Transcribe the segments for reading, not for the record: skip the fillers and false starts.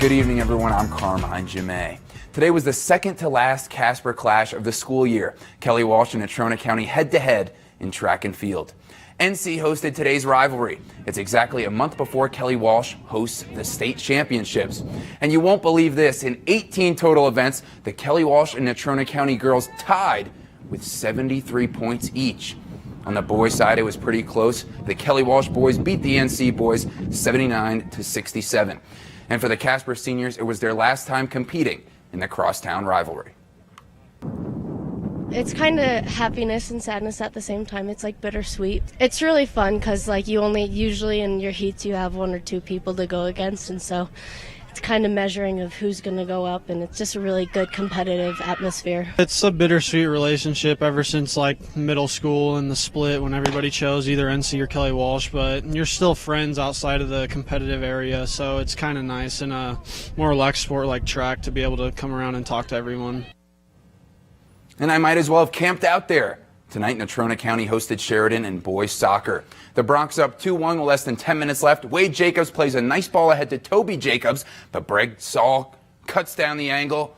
Good evening, everyone. I'm Carmine Gemei. Today was the second to last Casper clash of the school year. Kelly Walsh and Natrona County head-to-head in track and field. NC hosted today's rivalry. It's exactly a month before Kelly Walsh hosts the state championships. And you won't believe this, in 18 total events, the Kelly Walsh and Natrona County girls tied with 73 points each. On the boys' side, it was pretty close. The Kelly Walsh boys beat the NC boys 79-67. And for the Casper seniors, it was their last time competing in the crosstown rivalry. It's kind of happiness and sadness at the same time. It's like bittersweet. It's really fun because like you only usually in your heats you have one or two people to go against, and so it's kind of measuring of who's going to go up, and it's just a really good competitive atmosphere. It's a bittersweet relationship ever since like middle school and the split when everybody chose either NC or Kelly Walsh, but you're still friends outside of the competitive area, so it's kind of nice in a more relaxed sport like track to be able to come around and talk to everyone. And I might as well have camped out there. Tonight, Natrona County hosted Sheridan in boys soccer. The Broncs up 2-1 with less than 10 minutes left. Wade Jacobs plays a nice ball ahead to Toby Jacobs, but Greg Saul cuts down the angle.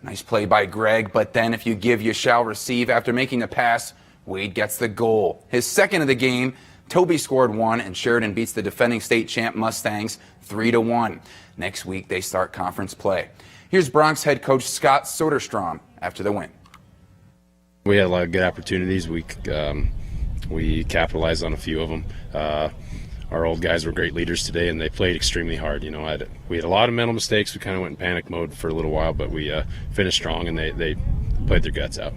Nice play by Greg, but then if you give, you shall receive. After making the pass, Wade gets the goal. His second of the game, Toby scored one, and Sheridan beats the defending state champ Mustangs 3-1. Next week, they start conference play. Here's Broncs head coach Scott Soderstrom after the win. We had a lot of good opportunities. We capitalized on a few of them. Our old guys were great leaders today, and they played extremely hard. You know, we had a lot of mental mistakes. We kind of went in panic mode for a little while, but we finished strong, and they played their guts out.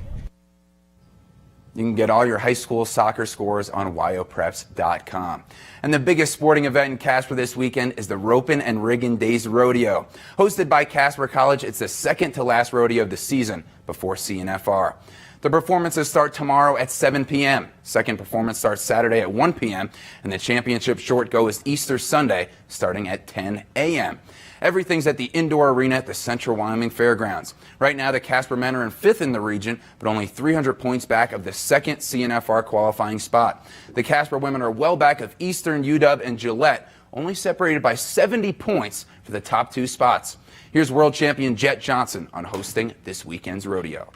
You can get all your high school soccer scores on wyopreps.com. And the biggest sporting event in Casper this weekend is the Ropin' and Riggin' Days Rodeo. Hosted by Casper College, it's the second to last rodeo of the season before CNFR. The performances start tomorrow at 7 p.m. Second performance starts Saturday at 1 p.m. And the championship short go is Easter Sunday starting at 10 a.m. Everything's at the indoor arena at the Central Wyoming Fairgrounds. Right now, the Casper men are in fifth in the region, but only 300 points back of the second CNFR qualifying spot. The Casper women are well back of Eastern, UW, and Gillette, only separated by 70 points for the top two spots. Here's world champion Jet Johnson on hosting this weekend's rodeo.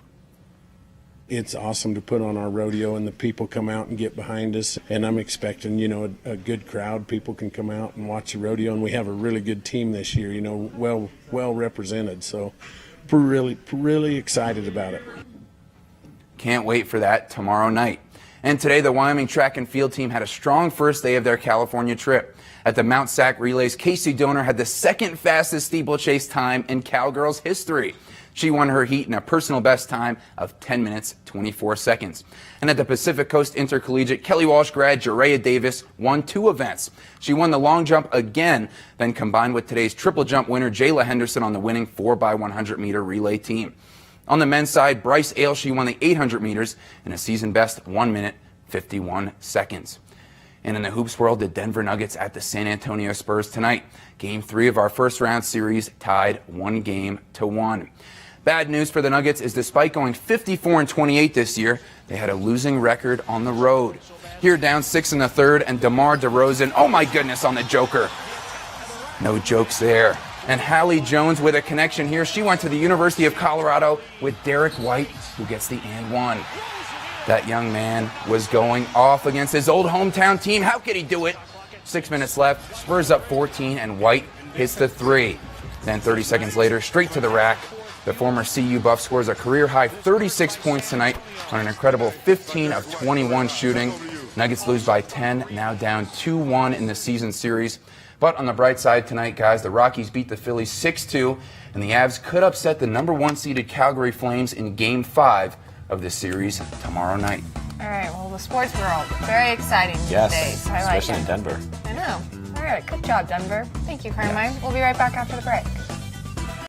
It's awesome to put on our rodeo and the people come out and get behind us, and I'm expecting, you know, a good crowd. People can come out and watch the rodeo, and we have a really good team this year, you know, well represented, so we're really excited about it. Can't wait for that tomorrow night. And today the Wyoming track and field team had a strong first day of their California trip. At the Mount Sac Relays, Casey Donor had the second fastest steeplechase time in Cowgirls history. She won her heat in a personal best time of 10 minutes, 24 seconds. And at the Pacific Coast Intercollegiate, Kelly Walsh grad Jerea Davis won two events. She won the long jump again, then combined with today's triple jump winner Jayla Henderson on the winning 4x100 meter relay team. On the men's side, Bryce Ailshee won the 800 meters in a season best 1 minute, 51 seconds. And in the hoops world, the Denver Nuggets at the San Antonio Spurs tonight. Game 3 of our first round series tied 1-1. Bad news for the Nuggets is despite going 54-28 this year, they had a losing record on the road. Here down 6 in the third, and DeMar DeRozan, oh my goodness, on the joker. No jokes there. And Hallie Jones with a connection here. She went to the University of Colorado with Derek White, who gets the and one. That young man was going off against his old hometown team. How could he do it? 6 minutes left, Spurs up 14, and White hits the three. Then 30 seconds later, straight to the rack. The former CU Buff scores a career-high 36 points tonight on an incredible 15 of 21 shooting. Nuggets lose by 10, now down 2-1 in the season series. But on the bright side tonight, guys, the Rockies beat the Phillies 6-2, and the Avs could upset the number 1 seeded Calgary Flames in Game 5 of the series tomorrow night. All right, well, the sports world, very exciting these days. Yes, especially in Denver. I know. All right, good job, Denver. Thank you, Carmine. We'll be right back after the break.